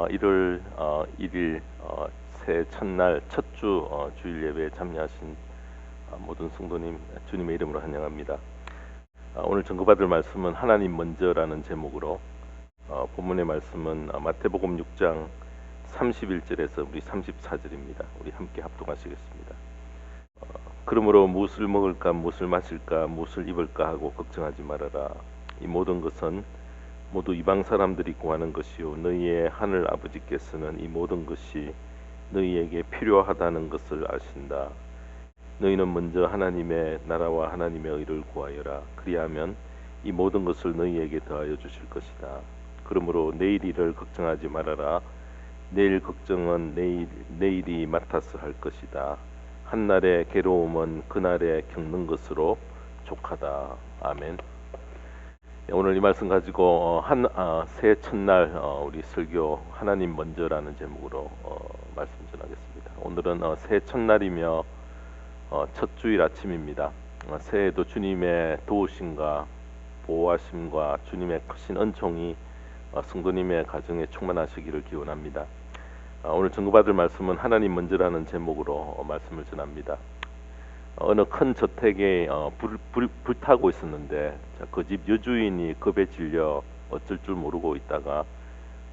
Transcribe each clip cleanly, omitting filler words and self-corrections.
1월 1일 새해 첫날 첫 주 주일 예배에 참여하신 모든 성도님 주님의 이름으로 환영합니다. 오늘 전거받을 말씀은 하나님 먼저라는 제목으로 본문의 말씀은 마태복음 6장 31절에서 우리 34절입니다. 우리 함께 합독하시겠습니다. 그러므로 무엇을 먹을까 무엇을 마실까 무엇을 입을까 하고 걱정하지 말아라. 이 모든 것은 모두 이방 사람들이 구하는 것이요 너희의 하늘 아버지께서는 이 모든 것이 너희에게 필요하다는 것을 아신다. 너희는 먼저 하나님의 나라와 하나님의 의를 구하여라. 그리하면 이 모든 것을 너희에게 더하여 주실 것이다. 그러므로 내일 일을 걱정하지 말아라. 내일 걱정은 내일이 맡아서 할 것이다. 한날의 괴로움은 그날에 겪는 것으로 족하다. 아멘. 오늘 이 말씀 가지고 새해 첫날 우리 설교 하나님 먼저라는 제목으로 말씀 전하겠습니다. 오늘은 새해 첫날이며 첫 주일 아침입니다. 새해에도 주님의 도우심과 보호하심과 주님의 크신 은총이 성도님의 가정에 충만하시기를 기원합니다. 오늘 전거받을 말씀은 하나님 먼저라는 제목으로 말씀을 전합니다. 어느 큰 저택에 불타고 있었는데 그 집 여주인이 겁에 질려 어쩔 줄 모르고 있다가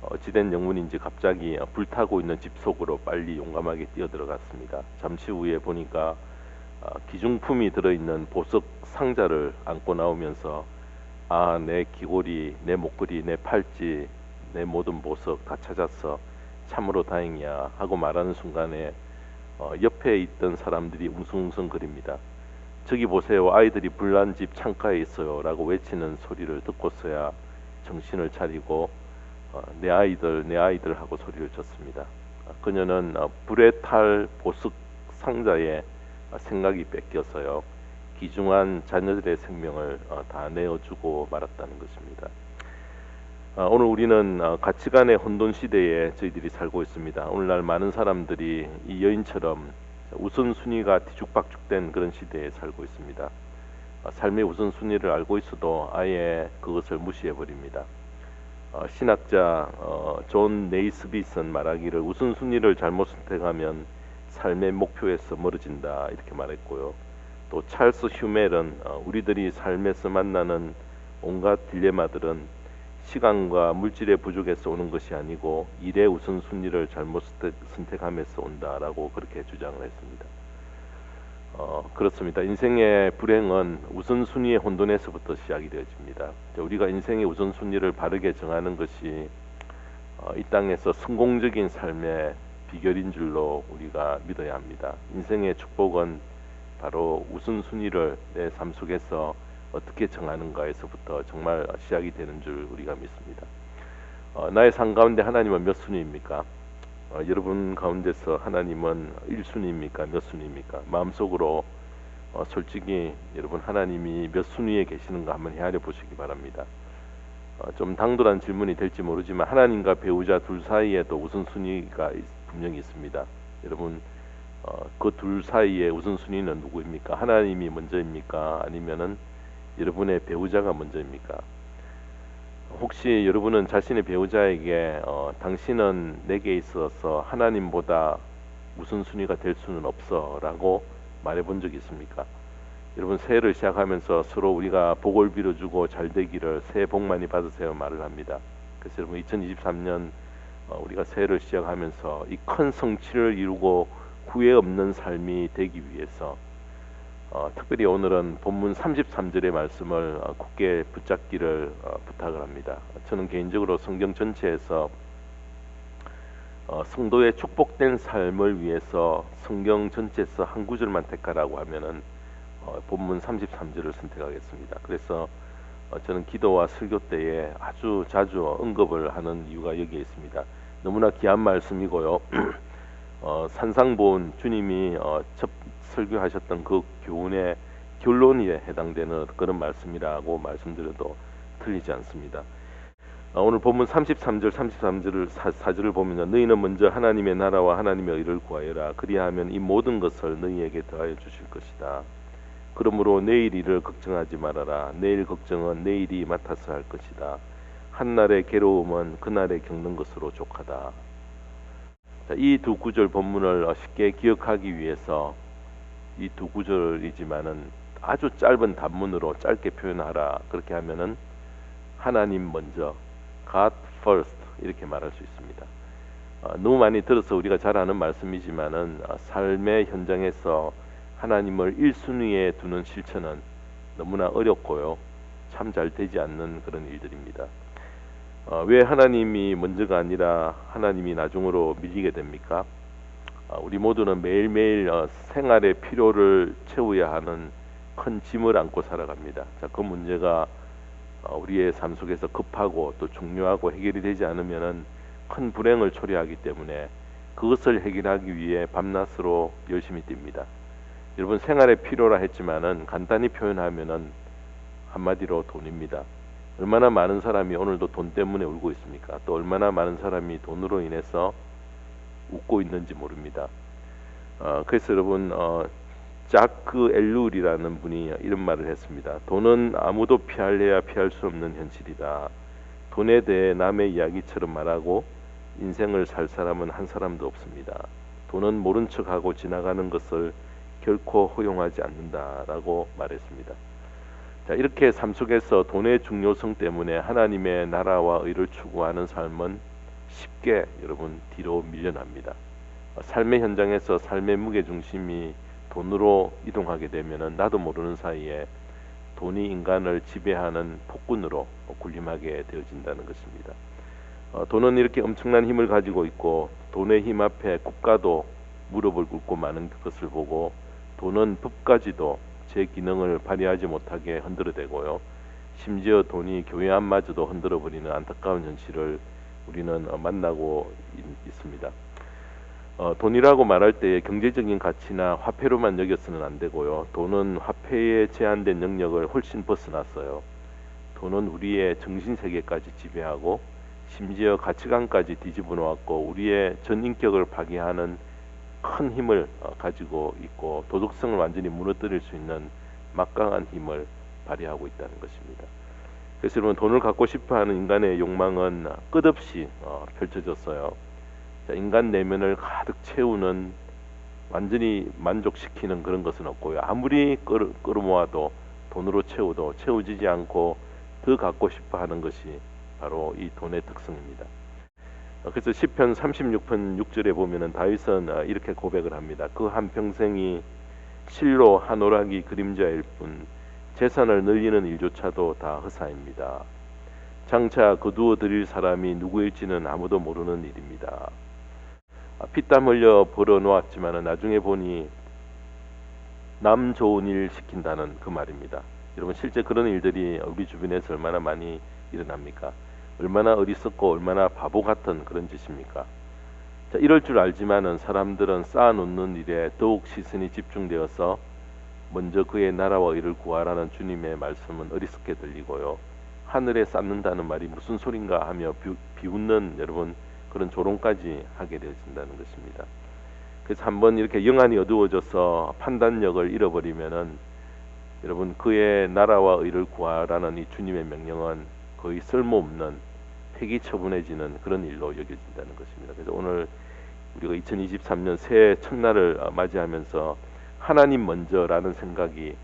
어찌된 영문인지 갑자기 불타고 있는 집 속으로 빨리 용감하게 뛰어들어갔습니다. 잠시 후에 보니까 기중품이 들어있는 보석 상자를 안고 나오면서 내 귀걸이, 내 목걸이, 내 팔찌, 내 모든 보석 다 찾았어. 참으로 다행이야 하고 말하는 순간에 옆에 있던 사람들이 웅성웅성거립니다. 저기 보세요. 아이들이 불난 집 창가에 있어요 라고 외치는 소리를 듣고서야 정신을 차리고 내 아이들 하고 소리를 쳤습니다. 그녀는 불에 탈 보석 상자에 생각이 뺏겨서요 귀중한 자녀들의 생명을 다 내어주고 말았다는 것입니다. 오늘 우리는 가치관의 혼돈 시대에 저희들이 살고 있습니다. 오늘날 많은 사람들이 이 여인처럼 우선순위가 뒤죽박죽된 그런 시대에 살고 있습니다. 삶의 우선순위를 알고 있어도 아예 그것을 무시해버립니다. 신학자 존 네이스빗은 말하기를 우선순위를 잘못 선택하면 삶의 목표에서 멀어진다 이렇게 말했고요. 또 찰스 휴멜은 우리들이 삶에서 만나는 온갖 딜레마들은 시간과 물질의 부족에서 오는 것이 아니고 일의 우선순위를 잘못 선택하면서 온다라고 그렇게 주장을 했습니다. 그렇습니다. 인생의 불행은 우선순위의 혼돈에서부터 시작이 되어집니다. 우리가 인생의 우선순위를 바르게 정하는 것이 이 땅에서 성공적인 삶의 비결인 줄로 우리가 믿어야 합니다. 인생의 축복은 바로 우선순위를 내 삶 속에서 어떻게 정하는가에서부터 정말 시작이 되는 줄 우리가 믿습니다. 나의 삶 가운데 하나님은 몇 순위입니까? 여러분 가운데서 하나님은 1순위입니까? 몇 순위입니까? 마음속으로 솔직히 여러분 하나님이 몇 순위에 계시는가 한번 헤아려 보시기 바랍니다. 좀 당돌한 질문이 될지 모르지만 하나님과 배우자 둘 사이에도 우선순위가 분명히 있습니다. 여러분 그 둘 사이의 우선순위는 누구입니까? 하나님이 먼저입니까? 아니면은 여러분의 배우자가 먼저입니까? 혹시 여러분은 자신의 배우자에게 당신은 내게 있어서 하나님보다 우선순위가 될 수는 없어 라고 말해본 적이 있습니까? 여러분 새해를 시작하면서 서로 우리가 복을 빌어주고 잘 되기를 새해 복 많이 받으세요 말을 합니다. 그래서 여러분 2023년 우리가 새해를 시작하면서 이 큰 성취를 이루고 후회 없는 삶이 되기 위해서 특별히 오늘은 본문 33절의 말씀을 굳게 붙잡기를 부탁을 합니다. 저는 개인적으로 성경 전체에서 성도의 축복된 삶을 위해서 성경 전체에서 한 구절만 택하라고 하면은 본문 33절을 선택하겠습니다. 그래서 저는 기도와 설교 때에 아주 자주 언급을 하는 이유가 여기에 있습니다. 너무나 귀한 말씀이고요. 산상본 주님이 첫 설교하셨던 그 교훈의 결론에 해당되는 그런 말씀이라고 말씀드려도 틀리지 않습니다. 오늘 본문 33절 4절을 보면 너희는 먼저 하나님의 나라와 하나님의 의를 구하여라. 그리하면 이 모든 것을 너희에게 더하여 주실 것이다. 그러므로 내일 일을 걱정하지 말아라. 내일 걱정은 내일이 맡아서 할 것이다. 한날의 괴로움은 그날에 겪는 것으로 족하다. 이 두 구절 본문을 쉽게 기억하기 위해서 이 두 구절이지만은 아주 짧은 단문으로 짧게 표현하라. 그렇게 하면은 하나님 먼저, God first 이렇게 말할 수 있습니다. 너무 많이 들어서 우리가 잘 아는 말씀이지만은 삶의 현장에서 하나님을 1순위에 두는 실천은 너무나 어렵고요. 참 잘 되지 않는 그런 일들입니다. 왜 하나님이 먼저가 아니라 하나님이 나중으로 밀리게 됩니까? 우리 모두는 매일매일 생활의 필요를 채워야 하는 큰 짐을 안고 살아갑니다. 자, 그 문제가 우리의 삶 속에서 급하고 또 중요하고 해결이 되지 않으면은 큰 불행을 초래하기 때문에 그것을 해결하기 위해 밤낮으로 열심히 뜁니다. 여러분 생활의 필요라 했지만은 간단히 표현하면은 한마디로 돈입니다. 얼마나 많은 사람이 오늘도 돈 때문에 울고 있습니까? 또 얼마나 많은 사람이 돈으로 인해서 웃고 있는지 모릅니다. 그래서 여러분 자크 엘룰이라는 분이 이런 말을 했습니다. 돈은 아무도 피할래야 피할 수 없는 현실이다. 돈에 대해 남의 이야기처럼 말하고 인생을 살 사람은 한 사람도 없습니다. 돈은 모른 척하고 지나가는 것을 결코 허용하지 않는다라고 말했습니다. 자, 이렇게 삶 속에서 돈의 중요성 때문에 하나님의 나라와 의를 추구하는 삶은 쉽게 여러분 뒤로 밀려납니다. 삶의 현장에서 삶의 무게중심이 돈으로 이동하게 되면은 나도 모르는 사이에 돈이 인간을 지배하는 폭군으로 군림하게 되어진다는 것입니다. 돈은 이렇게 엄청난 힘을 가지고 있고 돈의 힘 앞에 국가도 무릎을 꿇고 마는 것을 보고 돈은 법까지도 제 기능을 발휘하지 못하게 흔들어대고요. 심지어 돈이 교회 안마저도 흔들어버리는 안타까운 현실을 우리는 만나고 있습니다. 돈이라고 말할 때 경제적인 가치나 화폐로만 여겨서는 안 되고요. 돈은 화폐의 제한된 영역을 훨씬 벗어났어요. 돈은 우리의 정신세계까지 지배하고 심지어 가치관까지 뒤집어 놓았고 우리의 전 인격을 파괴하는 큰 힘을 가지고 있고 도덕성을 완전히 무너뜨릴 수 있는 막강한 힘을 발휘하고 있다는 것입니다. 그래서 여러분 돈을 갖고 싶어하는 인간의 욕망은 끝없이 펼쳐졌어요. 자, 인간 내면을 가득 채우는 완전히 만족시키는 그런 것은 없고요. 아무리 끌어모아도 돈으로 채워도 채워지지 않고 더 갖고 싶어하는 것이 바로 이 돈의 특성입니다. 그래서 시편 36편 6절에 보면은 다윗은 이렇게 고백을 합니다. 그 한 평생이 실로 한 오락이 그림자일 뿐 재산을 늘리는 일조차도 다 허사입니다. 장차 거두어 드릴 사람이 누구일지는 아무도 모르는 일입니다. 피땀 흘려 벌어 놓았지만은 나중에 보니 남 좋은 일 시킨다는 그 말입니다. 여러분 실제 그런 일들이 우리 주변에서 얼마나 많이 일어납니까? 얼마나 어리석고 얼마나 바보 같은 그런 짓입니까? 자, 이럴 줄 알지만은 사람들은 쌓아놓는 일에 더욱 시선이 집중되어서 먼저 그의 나라와 의를 구하라는 주님의 말씀은 어리석게 들리고요. 하늘에 쌓는다는 말이 무슨 소린가 하며 비웃는 여러분 그런 조롱까지 하게 되어진다는 것입니다. 그래서 한번 이렇게 영안이 어두워져서 판단력을 잃어버리면은 여러분 그의 나라와 의를 구하라는 이 주님의 명령은 거의 쓸모없는 폐기 처분해지는 그런 일로 여겨진다는 것입니다. 그래서 오늘 우리가 2023년 새해 첫날을 맞이하면서 하나님 먼저라는 생각이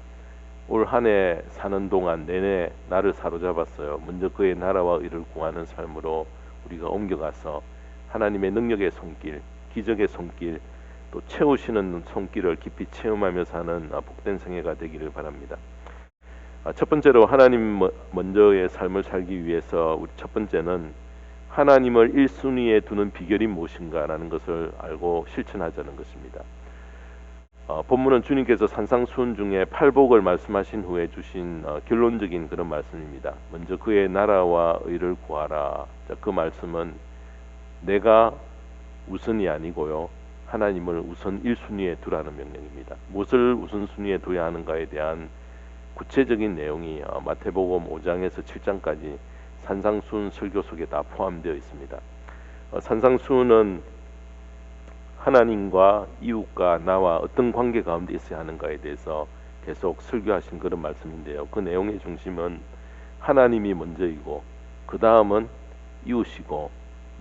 올 한 해 사는 동안 내내 나를 사로잡았어요. 먼저 그의 나라와 의를 구하는 삶으로 우리가 옮겨가서 하나님의 능력의 손길, 기적의 손길, 또 채우시는 손길을 깊이 체험하며 사는 복된 생애가 되기를 바랍니다. 첫 번째로 하나님 먼저의 삶을 살기 위해서 우리 첫 번째는 하나님을 1순위에 두는 비결이 무엇인가라는 것을 알고 실천하자는 것입니다. 본문은 주님께서 산상수훈 중에 팔복을 말씀하신 후에 주신 결론적인 그런 말씀입니다. 먼저 그의 나라와 의를 구하라. 자, 그 말씀은 내가 우선이 아니고요. 하나님을 우선 1순위에 두라는 명령입니다. 무엇을 우선순위에 둬야 하는가에 대한 구체적인 내용이 마태복음 5장에서 7장까지 산상수훈 설교 속에 다 포함되어 있습니다. 산상수훈은 하나님과 이웃과 나와 어떤 관계 가운데 있어야 하는가에 대해서 계속 설교하신 그런 말씀인데요. 그 내용의 중심은 하나님이 먼저이고 그 다음은 이웃이고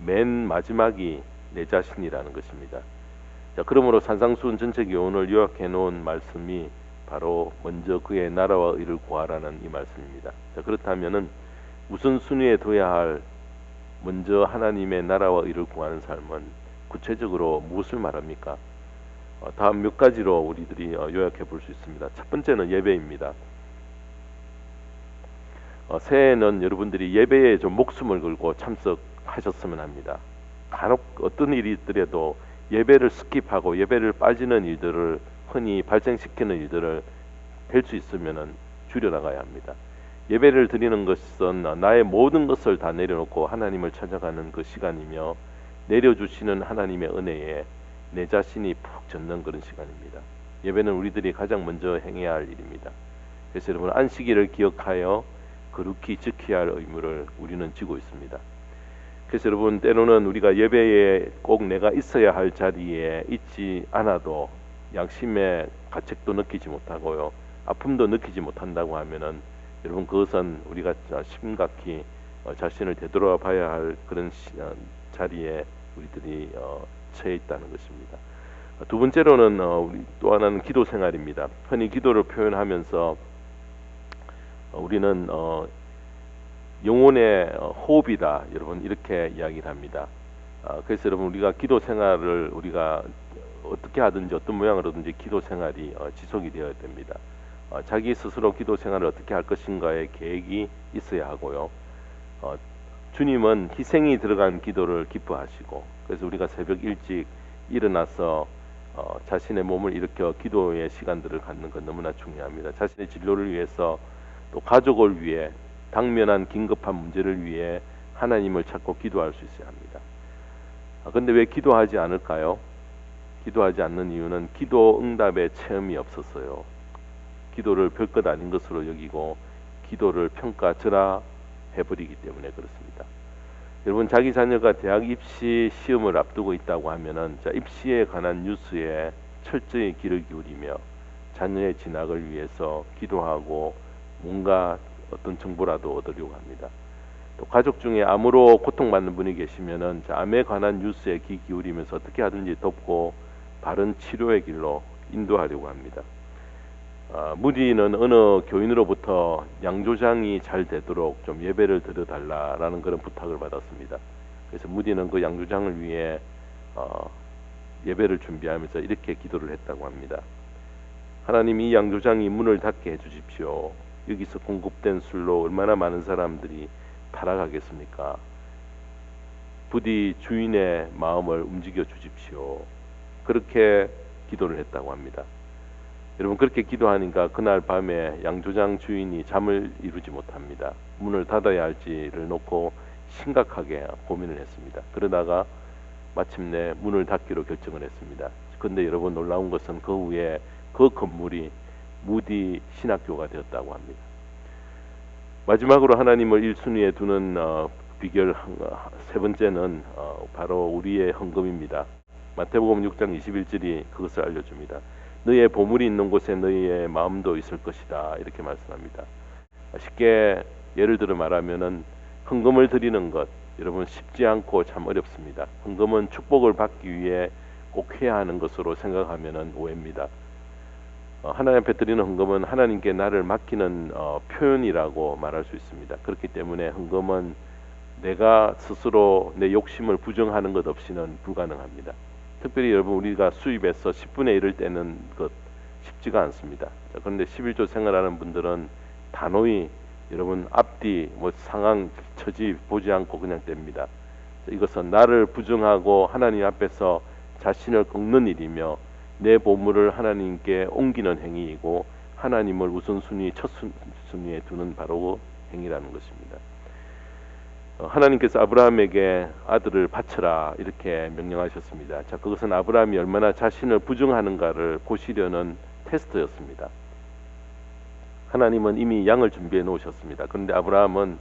맨 마지막이 내 자신이라는 것입니다. 자, 그러므로 산상수훈 전체 교훈을 요약해 놓은 말씀이 바로 먼저 그의 나라와 의를 구하라는 이 말씀입니다. 자, 그렇다면은 무슨 순위에 둬야 할 먼저 하나님의 나라와 의를 구하는 삶은 구체적으로 무엇을 말합니까? 다음 몇 가지로 우리들이 요약해 볼 수 있습니다. 첫 번째는 예배입니다. 새해에는 여러분들이 예배에 좀 목숨을 걸고 참석하셨으면 합니다. 간혹 어떤 일이 있더라도 예배를 스킵하고 예배를 빠지는 일들을 흔히 발생시키는 일들을 될 수 있으면은 줄여나가야 합니다. 예배를 드리는 것은 나의 모든 것을 다 내려놓고 하나님을 찾아가는 그 시간이며 내려주시는 하나님의 은혜에 내 자신이 푹 젖는 그런 시간입니다. 예배는 우리들이 가장 먼저 행해야 할 일입니다. 그래서 여러분 안식일을 기억하여 거룩히 지켜야 할 의무를 우리는 지고 있습니다. 그래서 여러분 때로는 우리가 예배에 꼭 내가 있어야 할 자리에 있지 않아도 양심의 가책도 느끼지 못하고요, 아픔도 느끼지 못한다고 하면은 여러분 그것은 우리가 심각히 자신을 되돌아 봐야 할 그런 자리에 우리들이 처해 있다는 것입니다. 두 번째로는 우리 또 하나는 기도 생활입니다. 흔히 기도를 표현하면서 우리는 영혼의 호흡이다, 여러분 이렇게 이야기를 합니다. 그래서 여러분 우리가 기도 생활을 우리가 어떻게 하든지 어떤 모양으로든지 기도 생활이 지속이 되어야 됩니다. 자기 스스로 기도 생활을 어떻게 할 것인가의 계획이 있어야 하고요. 주님은 희생이 들어간 기도를 기뻐하시고, 그래서 우리가 새벽 일찍 일어나서 자신의 몸을 일으켜 기도의 시간들을 갖는 건 너무나 중요합니다. 자신의 진로를 위해서 또 가족을 위해 당면한 긴급한 문제를 위해 하나님을 찾고 기도할 수 있어야 합니다. 그런데 왜 기도하지 않을까요? 기도하지 않는 이유는 기도 응답의 체험이 없었어요. 기도를 별것 아닌 것으로 여기고 기도를 평가절하해버리기 때문에 그렇습니다. 여러분 자기 자녀가 대학 입시 시험을 앞두고 있다고 하면은 입시에 관한 뉴스에 철저히 귀를 기울이며 자녀의 진학을 위해서 기도하고 뭔가 어떤 정보라도 얻으려고 합니다. 또 가족 중에 암으로 고통받는 분이 계시면은 암에 관한 뉴스에 귀 기울이면서 어떻게 하든지 돕고 바른 치료의 길로 인도하려고 합니다. 무디는 어느 교인으로부터 양조장이 잘 되도록 좀 예배를 드려달라라는 그런 부탁을 받았습니다. 그래서 무디는 그 양조장을 위해 예배를 준비하면서 이렇게 기도를 했다고 합니다. 하나님, 이 양조장이 문을 닫게 해주십시오. 여기서 공급된 술로 얼마나 많은 사람들이 타락하겠습니까? 부디 주인의 마음을 움직여 주십시오. 그렇게 기도를 했다고 합니다. 여러분 그렇게 기도하니까 그날 밤에 양조장 주인이 잠을 이루지 못합니다. 문을 닫아야 할지를 놓고 심각하게 고민을 했습니다. 그러다가 마침내 문을 닫기로 결정을 했습니다. 그런데 여러분 놀라운 것은 그 후에 그 건물이 무디 신학교가 되었다고 합니다. 마지막으로 하나님을 1순위에 두는 비결 세 번째는 바로 우리의 헌금입니다. 마태복음 6장 21절이 그것을 알려줍니다. 너의 보물이 있는 곳에 너의 마음도 있을 것이다, 이렇게 말씀합니다. 쉽게 예를 들어 말하면은 헌금을 드리는 것, 여러분 쉽지 않고 참 어렵습니다. 헌금은 축복을 받기 위해 꼭 해야 하는 것으로 생각하면은 오해입니다. 하나님 앞에 드리는 헌금은 하나님께 나를 맡기는 표현이라고 말할 수 있습니다. 그렇기 때문에 헌금은 내가 스스로 내 욕심을 부정하는 것 없이는 불가능합니다. 특별히 여러분 우리가 수입에서 10분의 1을 떼는 것 쉽지가 않습니다. 그런데 11조 생활하는 분들은 단호히 여러분 앞뒤 상황 처지 보지 않고 그냥 뗍니다. 이것은 나를 부정하고 하나님 앞에서 자신을 꺾는 일이며 내 보물을 하나님께 옮기는 행위이고 하나님을 우선순위 첫 순위에 두는 바로 행위라는 것입니다. 하나님께서 아브라함에게 아들을 바쳐라 이렇게 명령하셨습니다. 자, 그것은 아브라함이 얼마나 자신을 부정하는가를 보시려는 테스트였습니다. 하나님은 이미 양을 준비해 놓으셨습니다. 그런데 아브라함은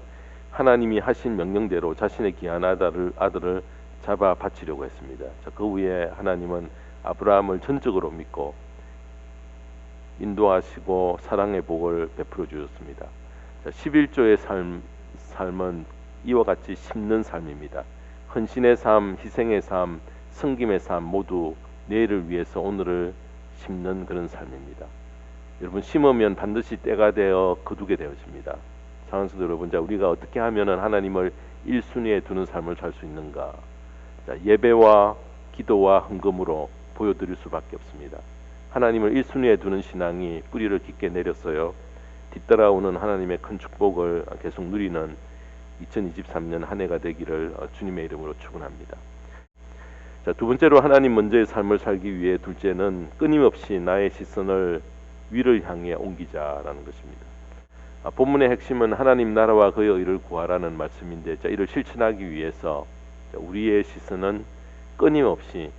하나님이 하신 명령대로 자신의 귀한 아들을 잡아 바치려고 했습니다. 자, 그 후에 하나님은 아브라함을 전적으로 믿고 인도하시고 사랑의 복을 베풀어 주셨습니다. 자, 11조의 삶은 이와 같이 심는 삶입니다. 헌신의 삶, 희생의 삶, 섬김의 삶 모두 내일을 위해서 오늘을 심는 그런 삶입니다. 여러분, 심으면 반드시 때가 되어 거두게 되어집니다. 사랑하는 여러분, 자, 우리가 어떻게 하면은 하나님을 1순위에 두는 삶을 살 수 있는가? 자, 예배와 기도와 헌금으로 보여드릴 수밖에 없습니다. 하나님을 1순위에 두는 신앙이 뿌리를 깊게 내렸어요. 뒤따라오는 하나님의 큰 축복을 계속 누리는 2023년 한 해가 되기를 주님의 이름으로 축원합니다. 자, 두 번째로 하나님 먼저의 삶을 살기 위해 둘째는 끊임없이 나의 시선을 위를 향해 옮기자라는 것입니다. 본문의 핵심은 하나님 나라와 그의 의를 구하라는 말씀인데, 자, 이를 실천하기 위해서 우리의 시선은 끊임없이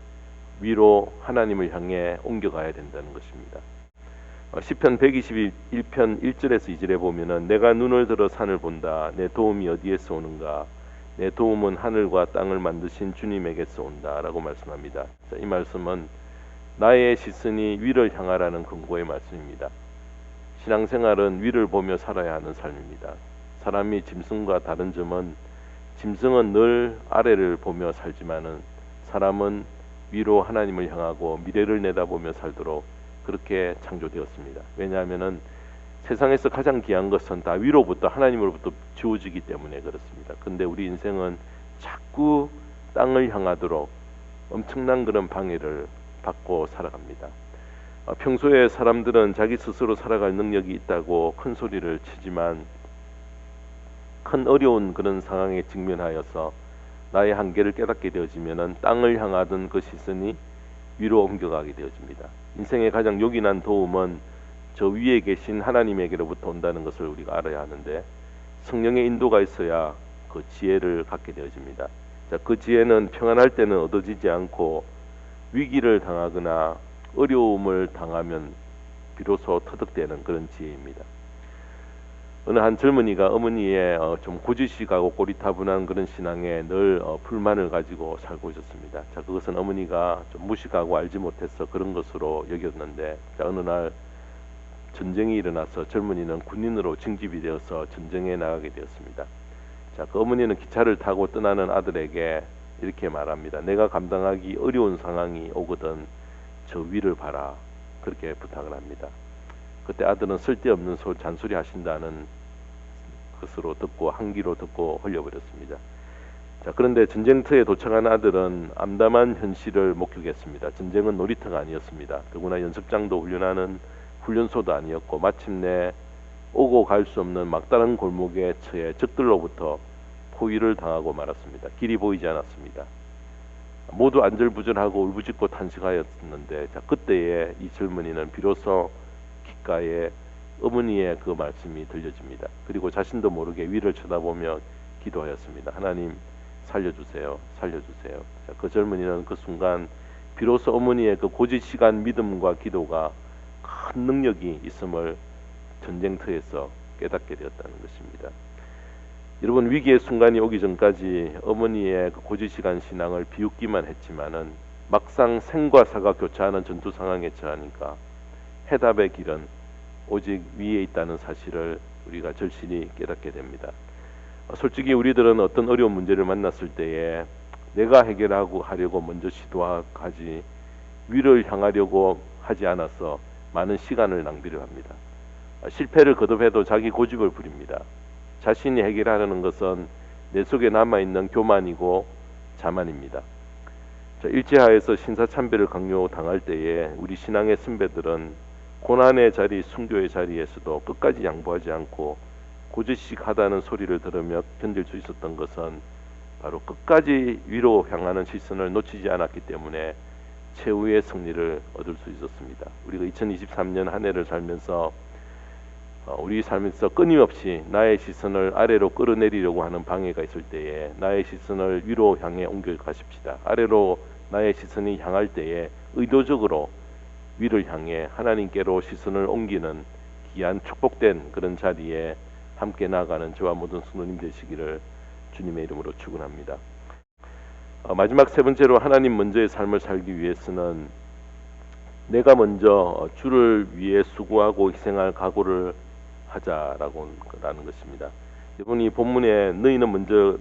위로 하나님을 향해 옮겨가야 된다는 것입니다. 시편 121편 1절에서 2절에 보면은 내가 눈을 들어 산을 본다. 내 도움이 어디에서 오는가? 내 도움은 하늘과 땅을 만드신 주님에게서 온다라고 말씀합니다. 자, 이 말씀은 나의 시선이 위를 향하라는 근거의 말씀입니다. 신앙생활은 위를 보며 살아야 하는 삶입니다. 사람이 짐승과 다른 점은 짐승은 늘 아래를 보며 살지만은 사람은 위로 하나님을 향하고 미래를 내다보며 살도록 그렇게 창조되었습니다. 왜냐하면은 세상에서 가장 귀한 것은 다 위로부터 하나님으로부터 주어지기 때문에 그렇습니다. 근데 우리 인생은 자꾸 땅을 향하도록 엄청난 그런 방해를 받고 살아갑니다. 평소에 사람들은 자기 스스로 살아갈 능력이 있다고 큰 소리를 치지만 큰 어려운 그런 상황에 직면하여서 나의 한계를 깨닫게 되어지면은 땅을 향하던 그 시선이 위로 옮겨가게 되어집니다. 인생의 가장 요긴한 도움은 저 위에 계신 하나님에게로부터 온다는 것을 우리가 알아야 하는데, 성령의 인도가 있어야 그 지혜를 갖게 되어집니다. 자, 그 지혜는 평안할 때는 얻어지지 않고 위기를 당하거나 어려움을 당하면 비로소 터득되는 그런 지혜입니다. 어느 한 젊은이가 어머니의 좀 고지식하고 꼬리타분한 그런 신앙에 늘 불만을 가지고 살고 있었습니다. 자, 그것은 어머니가 좀 무식하고 알지 못해서 그런 것으로 여겼는데, 자, 어느 날 전쟁이 일어나서 젊은이는 군인으로 징집이 되어서 전쟁에 나가게 되었습니다. 자, 그 어머니는 기차를 타고 떠나는 아들에게 이렇게 말합니다. 내가 감당하기 어려운 상황이 오거든 저 위를 봐라. 그렇게 부탁을 합니다. 그때 아들은 쓸데없는 잔소리 하신다는 것으로 듣고 한기로 듣고 흘려버렸습니다. 자, 그런데 전쟁터에 도착한 아들은 암담한 현실을 목격했습니다. 전쟁은 놀이터가 아니었습니다. 더구나 연습장도 훈련하는 훈련소도 아니었고, 마침내 오고 갈 수 없는 막다른 골목에 처해 적들로부터 포위를 당하고 말았습니다. 길이 보이지 않았습니다. 모두 안절부절하고 울부짖고 탄식하였는데, 자, 그때에 이 젊은이는 비로소 귓가에 어머니의 그 말씀이 들려집니다. 그리고 자신도 모르게 위를 쳐다보며 기도하였습니다. 하나님 살려주세요, 살려주세요. 자, 그 젊은이는 그 순간 비로소 어머니의 그 고지식한 믿음과 기도가 큰 능력이 있음을 전쟁터에서 깨닫게 되었다는 것입니다. 여러분, 위기의 순간이 오기 전까지 어머니의 그 고지식한 신앙을 비웃기만 했지만은 막상 생과 사가 교차하는 전투 상황에 처하니까 해답의 길은 오직 위에 있다는 사실을 우리가 절실히 깨닫게 됩니다. 솔직히 우리들은 어떤 어려운 문제를 만났을 때에 내가 해결하고 하려고 먼저 시도하지 위를 향하려고 하지 않아서 많은 시간을 낭비를 합니다. 실패를 거듭해도 자기 고집을 부립니다. 자신이 해결하려는 것은 내 속에 남아있는 교만이고 자만입니다. 자, 일제하에서 신사참배를 강요당할 때에 우리 신앙의 선배들은 고난의 자리, 순교의 자리에서도 끝까지 양보하지 않고 고지식하다는 소리를 들으며 견딜 수 있었던 것은 바로 끝까지 위로 향하는 시선을 놓치지 않았기 때문에 최후의 승리를 얻을 수 있었습니다. 우리가 2023년 한 해를 살면서 우리 삶에서 끊임없이 나의 시선을 아래로 끌어내리려고 하는 방해가 있을 때에 나의 시선을 위로 향해 옮겨 가십시다. 아래로 나의 시선이 향할 때에 의도적으로 위를 향해 하나님께로 시선을 옮기는 귀한 축복된 그런 자리에 함께 나아가는 저와 모든 성도님 되시기를 주님의 이름으로 축원합니다. 마지막 세 번째로 하나님 먼저의 삶을 살기 위해서는 내가 먼저 주를 위해 수고하고 희생할 각오를 하자라는 것입니다. 여러분 이 본문에 너희는 먼저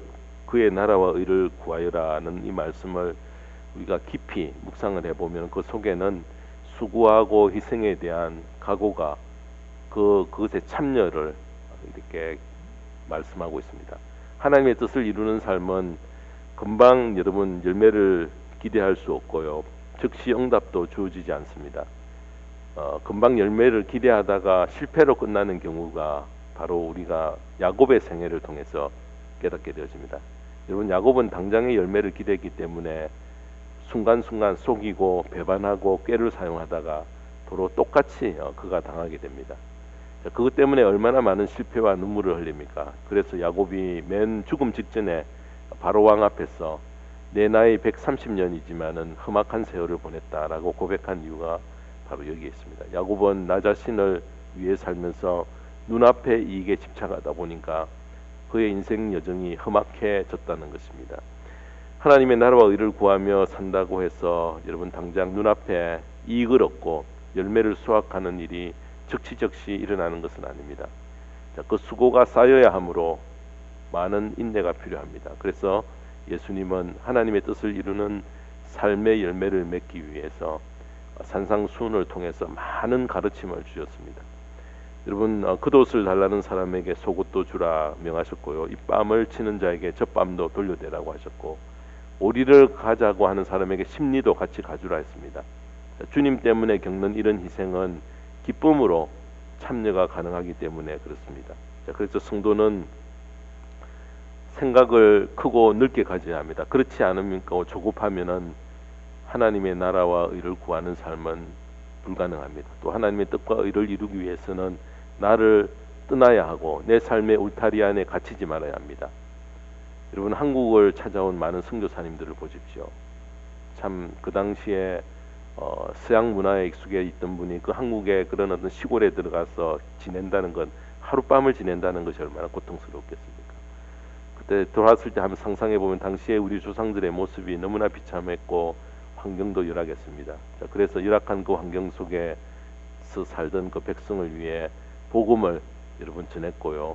그의 나라와 의를 구하여라는 이 말씀을 우리가 깊이 묵상을 해보면 그 속에는 수고하고 희생에 대한 각오가 그것에 참여를 이렇게 말씀하고 있습니다. 하나님의 뜻을 이루는 삶은 금방 여러분 열매를 기대할 수 없고요. 즉시 응답도 주어지지 않습니다. 금방 열매를 기대하다가 실패로 끝나는 경우가 바로 우리가 야곱의 생애를 통해서 깨닫게 되어집니다. 여러분 야곱은 당장의 열매를 기대했기 때문에 순간순간 속이고 배반하고 꾀를 사용하다가 도로 똑같이 그가 당하게 됩니다. 그것 때문에 얼마나 많은 실패와 눈물을 흘립니까? 그래서 야곱이 맨 죽음 직전에 바로 왕 앞에서 내 나이 130년이지만은 험악한 세월을 보냈다라고 고백한 이유가 바로 여기에 있습니다. 야곱은 나 자신을 위해 살면서 눈앞의 이익에 집착하다 보니까 그의 인생 여정이 험악해졌다는 것입니다. 하나님의 나라와 의를 구하며 산다고 해서 여러분 당장 눈앞에 이익을 얻고 열매를 수확하는 일이 즉시 일어나는 것은 아닙니다. 그 수고가 쌓여야 하므로 많은 인내가 필요합니다. 그래서 예수님은 하나님의 뜻을 이루는 삶의 열매를 맺기 위해서 산상수훈을 통해서 많은 가르침을 주셨습니다. 여러분 겉옷을 달라는 사람에게 속옷도 주라 명하셨고요. 이 뺨을 치는 자에게 젖밤도 돌려대라고 하셨고 오리를 가자고 하는 사람에게 심리도 같이 가주라 했습니다. 주님 때문에 겪는 이런 희생은 기쁨으로 참여가 가능하기 때문에 그렇습니다. 그래서 성도는 생각을 크고 넓게 가져야 합니다. 그렇지 않으면 조급하면은 하나님의 나라와 의를 구하는 삶은 불가능합니다. 또 하나님의 뜻과 의를 이루기 위해서는 나를 떠나야 하고 내 삶의 울타리 안에 갇히지 말아야 합니다. 여러분 한국을 찾아온 많은 선교사님들을 보십시오. 참 그 당시에 서양 문화에 익숙해 있던 분이 그 한국의 그런 어떤 시골에 들어가서 지낸다는 건 하룻밤을 지낸다는 것이 얼마나 고통스럽겠습니까? 그때 돌아왔을 때 한번 상상해 보면 당시에 우리 조상들의 모습이 너무나 비참했고 환경도 열악했습니다. 자, 그래서 열악한 그 환경 속에서 살던 그 백성을 위해 복음을 여러분 전했고요.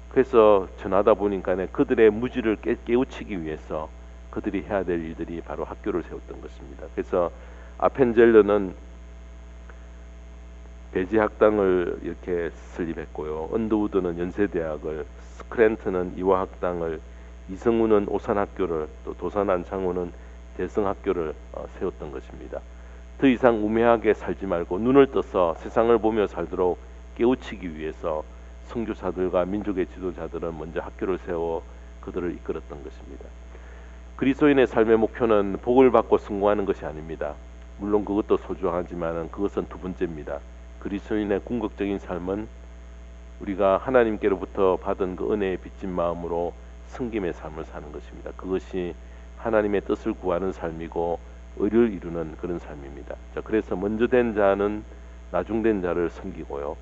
그래서 전하다 보니까 그들의 무지를 깨우치기 위해서 그들이 해야 될 일들이 바로 학교를 세웠던 것입니다. 그래서 아펜젤러는 배지학당을 이렇게 설립했고요. 언더우드는 연세대학을, 스크랜턴은 이화학당을, 이성우는 오산학교를, 또 도산안창호는 대성학교를 세웠던 것입니다. 더 이상 우매하게 살지 말고 눈을 떠서 세상을 보며 살도록 깨우치기 위해서 선교사들과 민족의 지도자들은 먼저 학교를 세워 그들을 이끌었던 것입니다. 그리스도인의 삶의 목표는 복을 받고 성공하는 것이 아닙니다. 물론 그것도 소중하지만 그것은 두 번째입니다. 그리스도인의 궁극적인 삶은 우리가 하나님께로부터 받은 그 은혜에 빚진 마음으로 섬김의 삶을 사는 것입니다. 그것이 하나님의 뜻을 구하는 삶이고 의를 이루는 그런 삶입니다. 자, 그래서 먼저 된 자는 나중된 자를 섬기고요.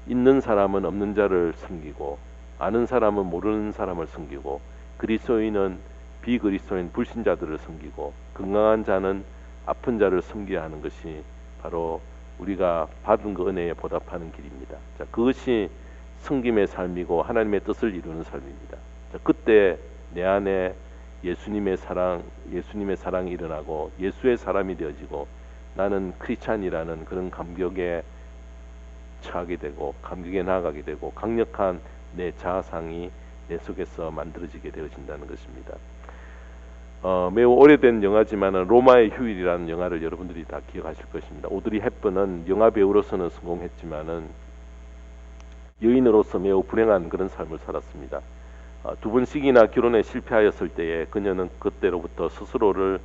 있는 사람은 없는 자를 섬기고 아는 사람은 모르는 사람을 섬기고 그리스도인은 비그리스도인 불신자들을 섬기고 건강한 자는 아픈 자를 섬겨야 하는 것이 바로 우리가 받은 그 은혜에 보답하는 길입니다. 자, 그것이 섬김의 삶이고 하나님의 뜻을 이루는 삶입니다. 자, 그때 내 안에 예수님의 사랑이 일어나고 예수의 사람이 되어지고 나는 크리스찬이라는 그런 감격에 처하게 되고 감격에 나아가게 되고 강력한 내 자아상이 내 속에서 만들어지게 되어진다는 것입니다. 매우 오래된 영화지만 로마의 휴일이라는 영화를 여러분들이 다 기억하실 것입니다. 오드리 헵번은 영화 배우로서는 성공했지만은 여인으로서 매우 불행한 그런 삶을 살았습니다. 두 번씩이나 결혼에 실패하였을 때에 그녀는 그때로부터 스스로를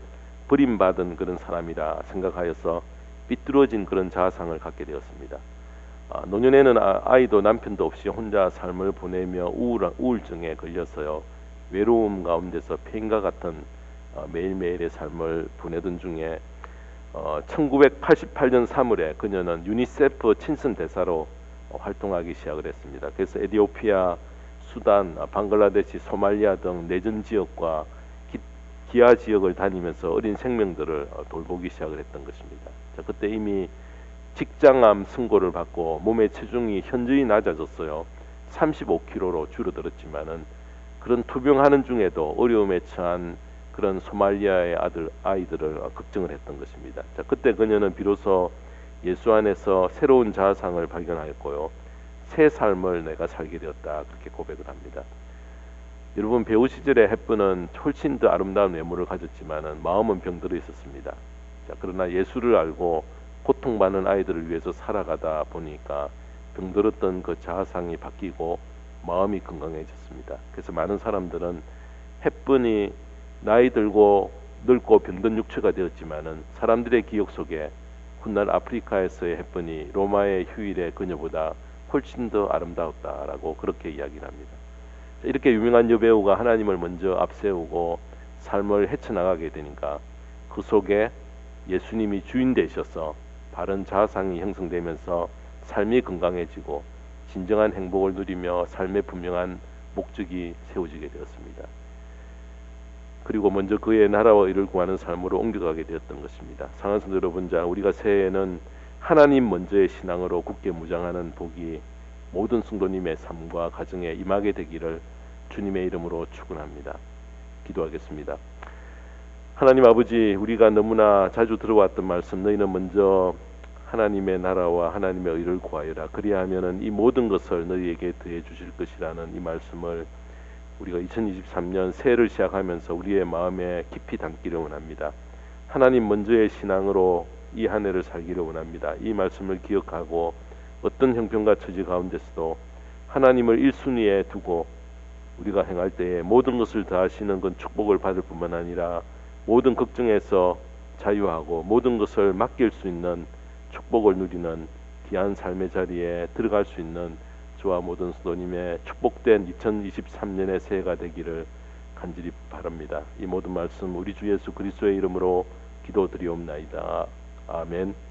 버림받은 그런 사람이라 생각하여서 삐뚤어진 그런 자아상을 갖게 되었습니다. 노년에는 아이도 남편도 없이 혼자 삶을 보내며 우울증에 걸려서요. 외로움 가운데서 폐인과 같은 매일매일의 삶을 보내던 중에 1988년 3월에 그녀는 유니세프 친선 대사로 활동하기 시작을 했습니다. 그래서 에티오피아, 수단, 방글라데시, 소말리아 등 내전 지역과 기아 지역을 다니면서 어린 생명들을 돌보기 시작을 했던 것입니다. 자, 그때 이미 직장암 선고를 받고 몸의 체중이 현저히 낮아졌어요. 35kg로 줄어들었지만은 그런 투병하는 중에도 어려움에 처한 그런 소말리아의 아이들을 걱정을 했던 것입니다. 자, 그때 그녀는 비로소 예수 안에서 새로운 자아상을 발견하였고요. 새 삶을 내가 살게 되었다. 그렇게 고백을 합니다. 여러분, 배우 시절에 헵번은 훨씬 더 아름다운 외모를 가졌지만은 마음은 병들어 있었습니다. 자, 그러나 예수를 알고 고통받는 아이들을 위해서 살아가다 보니까 병들었던 그 자아상이 바뀌고 마음이 건강해졌습니다. 그래서 많은 사람들은 헵번이 나이 들고 늙고 병든 육체가 되었지만은 사람들의 기억 속에 훗날 아프리카에서의 헵번이 로마의 휴일의 그녀보다 훨씬 더 아름다웠다라고 그렇게 이야기를 합니다. 이렇게 유명한 여배우가 하나님을 먼저 앞세우고 삶을 헤쳐나가게 되니까 그 속에 예수님이 주인 되셔서 바른 자아상이 형성되면서 삶이 건강해지고 진정한 행복을 누리며 삶의 분명한 목적이 세워지게 되었습니다. 그리고 먼저 그의 나라와 의를 구하는 삶으로 옮겨가게 되었던 것입니다. 사랑하는 성도 여러분, 우리가 새해에는 하나님 먼저의 신앙으로 굳게 무장하는 복이 모든 성도님의 삶과 가정에 임하게 되기를 주님의 이름으로 축원합니다. 기도하겠습니다. 하나님 아버지, 우리가 너무나 자주 들어왔던 말씀, 너희는 먼저 하나님의 나라와 하나님의 의를 구하여라. 그리하면은 이 모든 것을 너희에게 더해 주실 것이라는 이 말씀을 우리가 2023년 새해를 시작하면서 우리의 마음에 깊이 담기를 원합니다. 하나님 먼저의 신앙으로 이 한 해를 살기를 원합니다. 이 말씀을 기억하고 어떤 형편과 처지 가운데서도 하나님을 1순위에 두고 우리가 행할 때에 모든 것을 다하시는 그 축복을 받을 뿐만 아니라 모든 걱정에서 자유하고 모든 것을 맡길 수 있는 축복을 누리는 귀한 삶의 자리에 들어갈 수 있는 저와 모든 성도님의 축복된 2023년의 새해가 되기를 간절히 바랍니다. 이 모든 말씀 우리 주 예수 그리스도의 이름으로 기도드리옵나이다. 아멘.